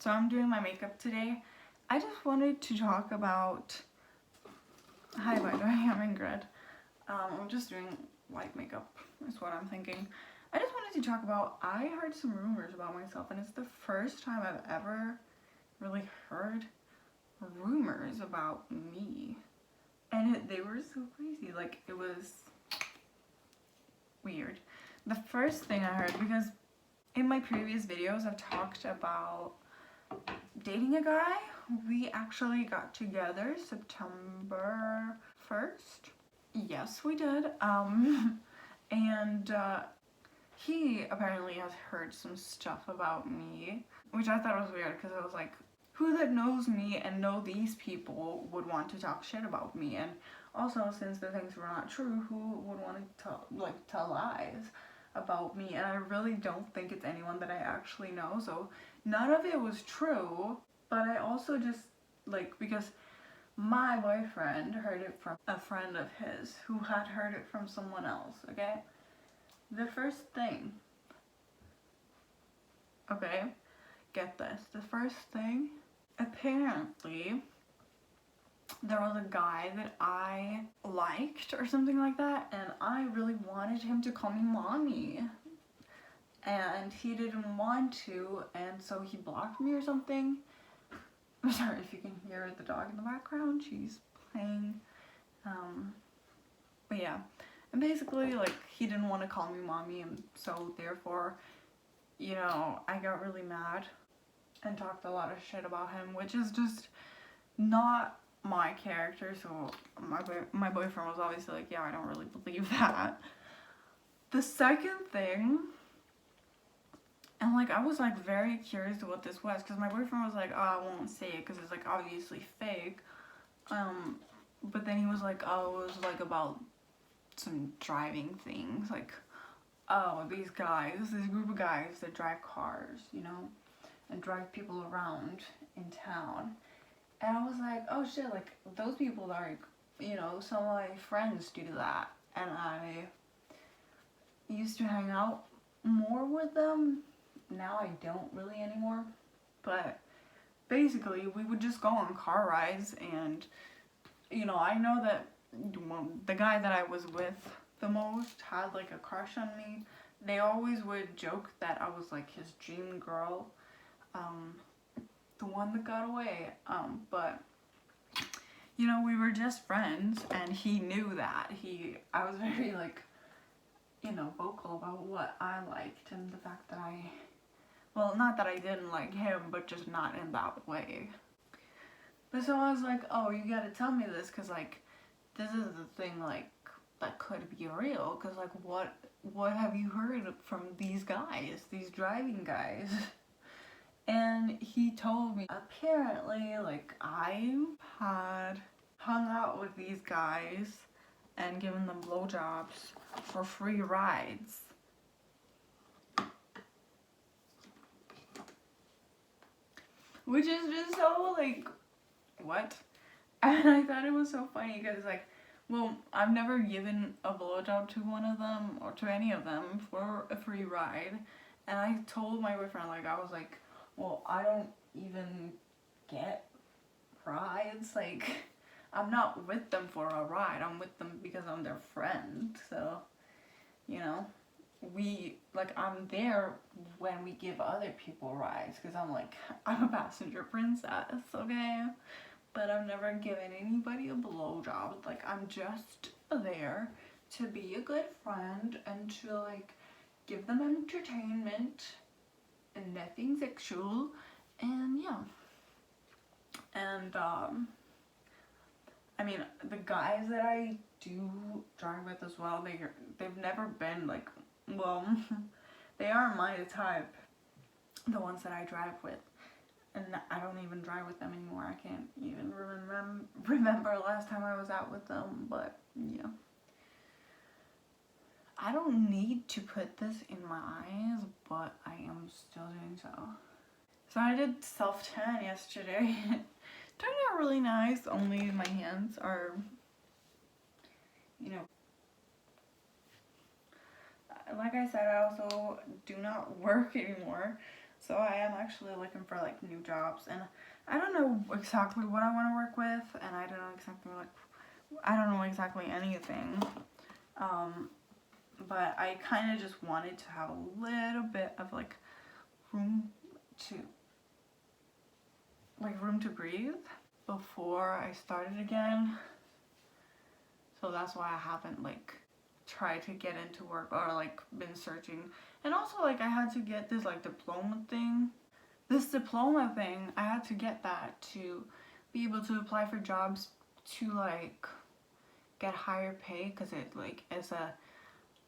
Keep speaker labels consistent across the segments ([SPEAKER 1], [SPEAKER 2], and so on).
[SPEAKER 1] So I'm doing my makeup today. I just wanted to talk about, hi by the way, I'm Ingrid. I'm just doing light makeup is what I'm thinking. I just wanted to talk about, I heard some rumors about myself, and it's the first time I've ever really heard rumors about me. And they were so crazy, like it was weird. The first thing I heard, because in my previous videos I've talked about dating a guy. We actually got together September 1st. Yes, we did. And he apparently has heard some stuff about me, which I thought was weird because I was like, who that knows me and know these people would want to talk shit about me? And also, since the things were not true, who would want to tell lies about me? And I really don't think it's anyone that I actually know, so none of it was true. But I also just, because my boyfriend heard it from a friend of his who had heard it from someone else, okay? The first thing, okay, get this, the first thing, apparently there was a guy that I liked or something like that, and I really wanted him to call me mommy. And he didn't want to, and so he blocked me or something. I'm sorry if you can hear the dog in the background, she's playing. But yeah, and basically, he didn't want to call me mommy, and so therefore, I got really mad and talked a lot of shit about him, which is just not my character. So my boyfriend was obviously like, yeah, I don't really believe that. The second thing, and I was very curious to what this was, because my boyfriend was like, oh, I won't say it because it's obviously fake. But then he was like, oh, it was about some driving things, oh, these guys, this group of guys that drive cars, and drive people around in town. And I was like, oh shit, those people are, some of my friends do that, and I used to hang out more with them. Now I don't really anymore, but basically we would just go on car rides, and I know that the guy that I was with the most had a crush on me. They always would joke that I was his dream girl, the one that got away, but we were just friends, and he knew that. I was very vocal about what I liked, and the fact that not that I didn't like him, but just not in that way. But so I was like, oh, you gotta tell me this, because this is the thing that could be real, because what have you heard from these guys, these driving guys? And he told me apparently I had hung out with these guys and given them blowjobs for free rides. Which is just so what? And I thought it was so funny because well, I've never given a blowjob to one of them or to any of them for a free ride. And I told my boyfriend, I was like, well, I don't even get rides. I'm not with them for a ride. I'm with them because I'm their friend. So, I'm there when we give other people rides, because I'm a passenger princess, okay? But I've never given anybody a blowjob. I'm just there to be a good friend and to give them entertainment and nothing sexual, and yeah. And I mean, the guys that I do drive with as well, they've never been well, they are my type, the ones that I drive with. And I don't even drive with them anymore. I can't even remember last time I was out with them, but yeah. I don't need to put this in my eyes, but I am still doing so. So I did self-tan yesterday. Turned out really nice, only my hands are, like I said, I also do not work anymore. So I am actually looking for like new jobs, and I don't know exactly what I want to work with, and I don't know exactly anything. But I kind of just wanted to have a little bit of like room to breathe before I started again. So that's why I haven't like tried to get into work or like been searching. And also like I had to get this like diploma thing. This diploma thing, I had to get that to be able to apply for jobs to like get higher pay, because it like is a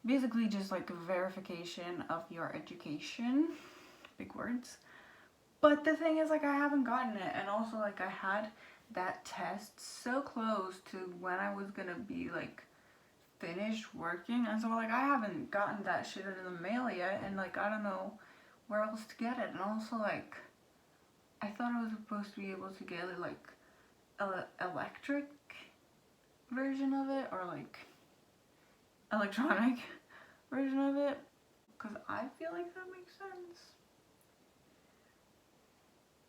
[SPEAKER 1] basically just like a verification of your education. Big words. But the thing is, like, I haven't gotten it, and also like I had that test so close to when I was gonna be like finished working, and so like I haven't gotten that shit in the mail yet, and like I don't know where else to get it. And also like I thought I was supposed to be able to get it like electric version of it, or like electronic version of it, because I feel like that makes sense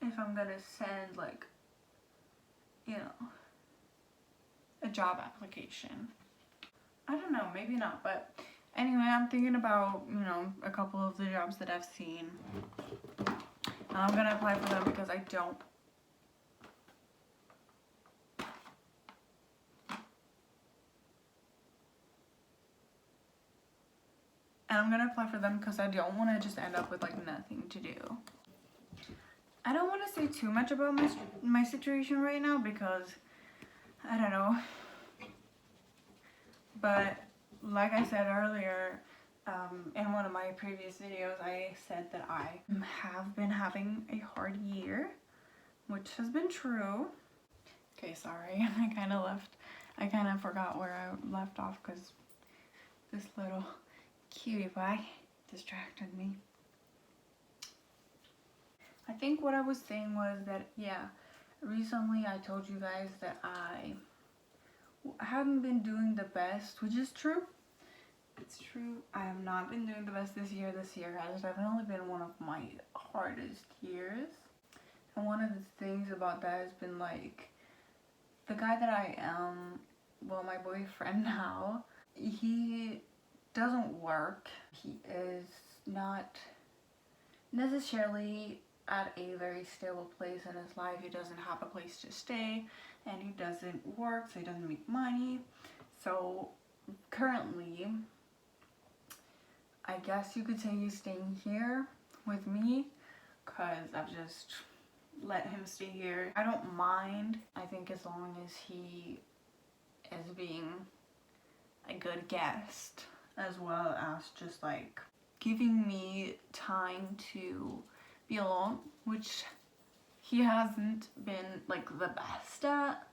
[SPEAKER 1] if I'm gonna send like, you know, a job application. I don't know, maybe not, but anyway, I'm thinking about, you know, a couple of the jobs that I've seen, and I'm gonna apply for them because I don't want to just end up with like nothing to do. I don't want to say too much about my situation right now because I don't know. But like I said earlier, in one of my previous videos, I said that I have been having a hard year, which has been true. Okay, sorry, I kind of forgot where I left off because this little cutie pie distracted me. I think what I was saying was that, yeah, recently I told you guys that I haven't been doing the best, which is true. It's true. I have not been doing the best this year. This year has definitely been one of my hardest years. And one of the things about that has been like, the guy that I am, well, my boyfriend now, he doesn't work. He is not necessarily at a very stable place in his life. He doesn't have a place to stay, and he doesn't work, so he doesn't make money. So currently, I guess you could say he's staying here with me because I've just let him stay here. I don't mind, I think, as long as he is being a good guest, as well as just like giving me time to be alone, which he hasn't been like the best at,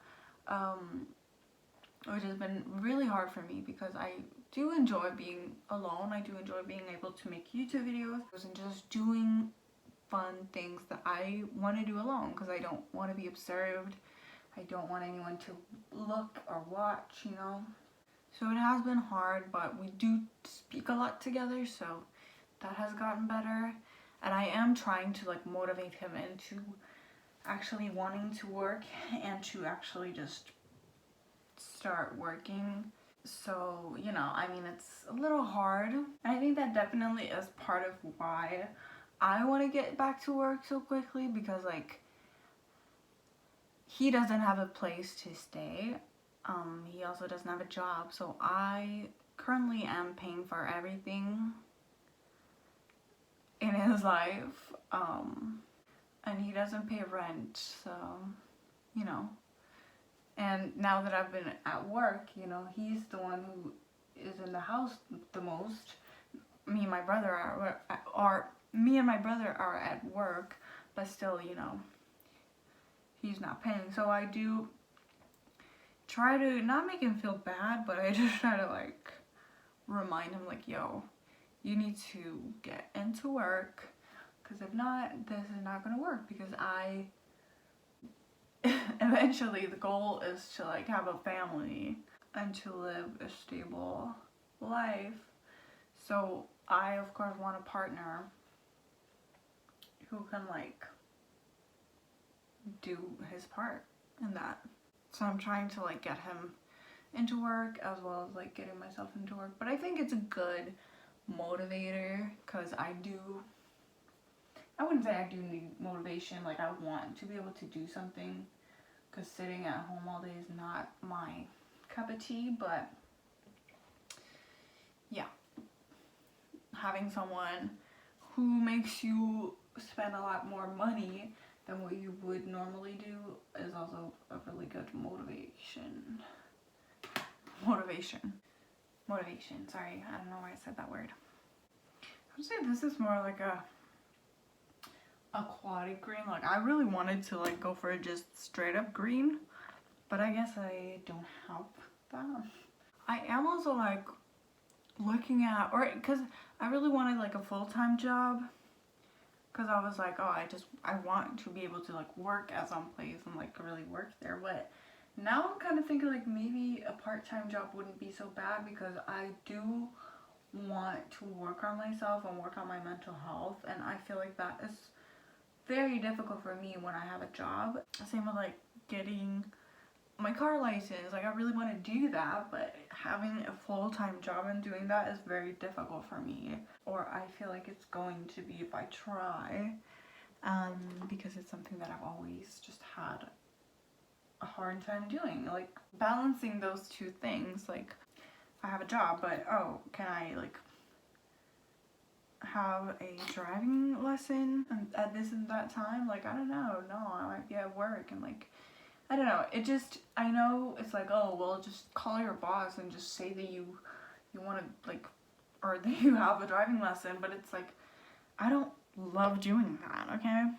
[SPEAKER 1] which has been really hard for me because I do enjoy being alone. I do enjoy being able to make YouTube videos and just doing fun things that I want to do alone, because I don't want to be observed. I don't want anyone to look or watch, you know. So it has been hard, but we do speak a lot together, so that has gotten better. And I am trying to like motivate him into actually wanting to work and to actually just start working. So, you know, I mean, it's a little hard. And I think that definitely is part of why I want to get back to work so quickly, because like he doesn't have a place to stay. He also doesn't have a job, so I currently am paying for everything in his life, and he doesn't pay rent, so, you know. And now that I've been at work, you know, he's the one who is in the house the most. Me and my brother are at work, but still, you know, he's not paying. So I do try to not make him feel bad, but I just try to like remind him like, yo, you need to get into work, because if not, this is not gonna work. Because I eventually, the goal is to like have a family and to live a stable life. So I of course want a partner who can like do his part in that. So I'm trying to like get him into work as well as like getting myself into work. But I think it's a good motivator because I wouldn't say I do need motivation. Like I want to be able to do something because sitting at home all day is not my cup of tea. But yeah, having someone who makes you spend a lot more money than what you would normally do is also a really good motivation. Sorry, I don't know why I said that word. I would say this is more like a aquatic green. Like I really wanted to like go for a just straight up green, but I guess I don't have that. I am also like looking at, or because I really wanted like a full-time job, because I was like, oh, I want to be able to like work at some place and like really work there. But now I'm kind of thinking like maybe a part-time job wouldn't be so bad, because I do want to work on myself and work on my mental health, and I feel like that is very difficult for me when I have a job. Same with like getting my car license. Like I really want to do that, but having a full-time job and doing that is very difficult for me, or I feel like it's going to be if I try, because it's something that I've always just had a hard time doing, like balancing those two things. Like I have a job, but oh, can I like have a driving lesson at this and that time? Like I don't know. No, I might be at work and like I don't know. It just, I know it's like, oh well, just call your boss and just say that you want to like, or that you have a driving lesson, but it's like I don't love doing that. Okay,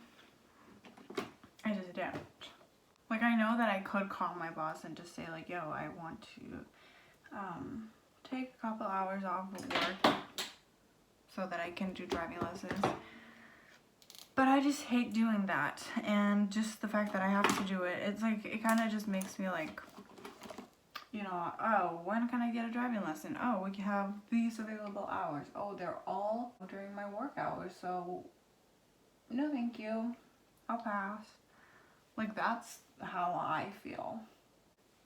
[SPEAKER 1] I just don't. Like I know that I could call my boss and just say like, yo, I want to take a couple hours off of work so that I can do driving lessons. But I just hate doing that, and just the fact that I have to do it, it's like, it kind of just makes me like, you know, oh, when can I get a driving lesson? Oh, we have these available hours. Oh, they're all during my work hours, so no thank you, I'll pass. Like that's how I feel.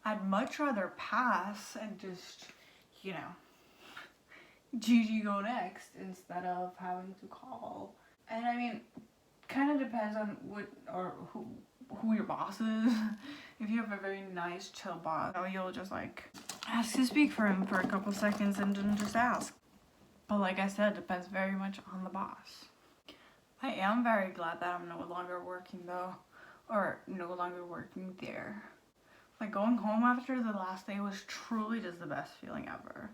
[SPEAKER 1] I'd much rather pass and just, you know, GG go next instead of having to call. And I mean, kind of depends on what or who your boss is. If you have a very nice chill boss, you'll just like ask to speak for him for a couple seconds and then just ask. But like I said, it depends very much on the boss. I am very glad that I'm no longer working though, or no longer working there. Like going home after the last day was truly just the best feeling ever.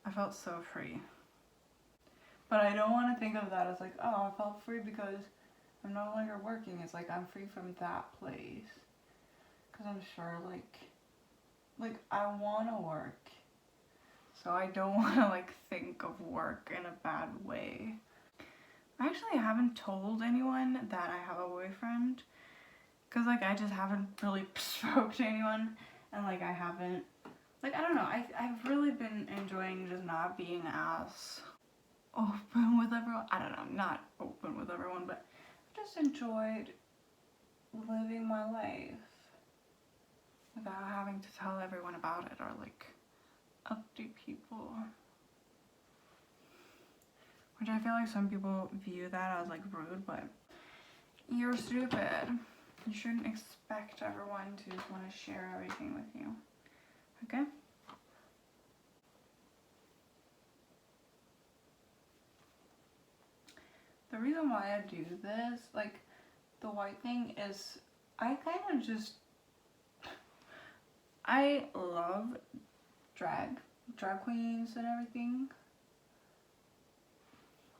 [SPEAKER 1] I felt so free. But I don't want to think of that as like, oh, I felt free because I'm no longer working. It's like I'm free from that place. Because I'm sure, like I want to work. So I don't want to, like, think of work in a bad way. I actually haven't told anyone that I have a boyfriend. Because, like, I just haven't really spoke to anyone. And, like, I haven't, like, I don't know. I've really been enjoying just not being as open with everyone. I don't know, not open with everyone, but I just enjoyed living my life without having to tell everyone about it or like update people. Which I feel like some people view that as like rude, but you're stupid. You shouldn't expect everyone to just want to share everything with you. Okay? The reason why I do this, like, the white thing is, I kind of just, I love drag queens and everything.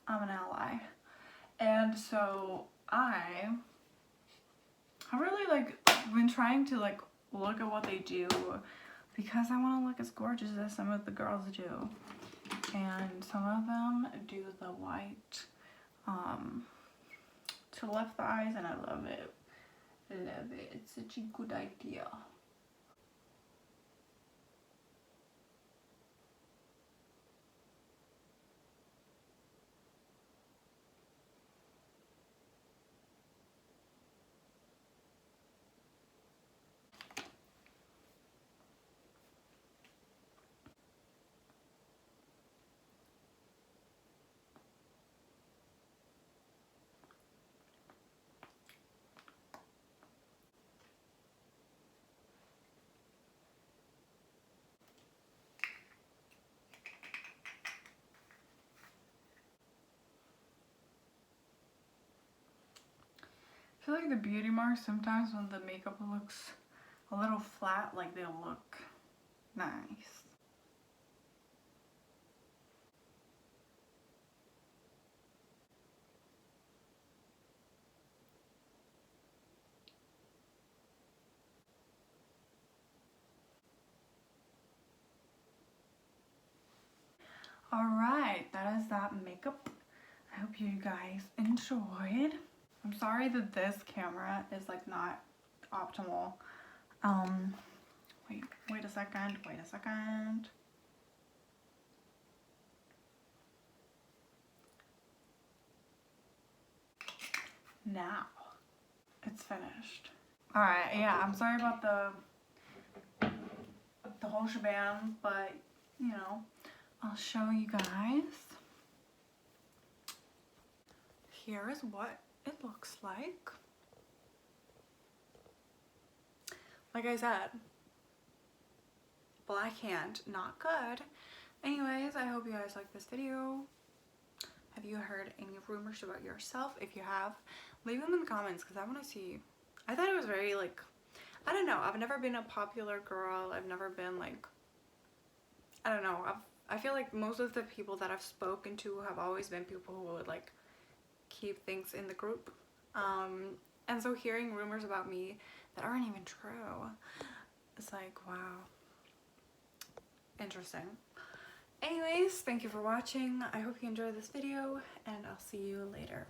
[SPEAKER 1] I'm an ally. And so I really, like, been trying to, like, look at what they do because I want to look as gorgeous as some of the girls do. And some of them do the white to lift the eyes, and I love it. Love it. It's such a good idea. feel like the beauty marks sometimes when the makeup looks a little flat, like they look nice. Alright, that is that makeup. I hope you guys enjoyed. I'm sorry that this camera is like not optimal. Wait a second. Now, it's finished. Alright, yeah, I'm sorry about the whole shebang, but, you know, I'll show you guys. Here is what it looks like. Like I said, black hand, not good. Anyways, I hope you guys like this video. Have you heard any rumors about yourself? If you have, leave them in the comments because I want to see. I thought it was very like, I don't know, I've never been a popular girl. I've never been like, I don't know, I feel like most of the people that I've spoken to have always been people who would like keep things in the group. And so hearing rumors about me that aren't even true, it's like, wow, interesting. Anyways, thank you for watching. I hope you enjoyed this video, and I'll see you later.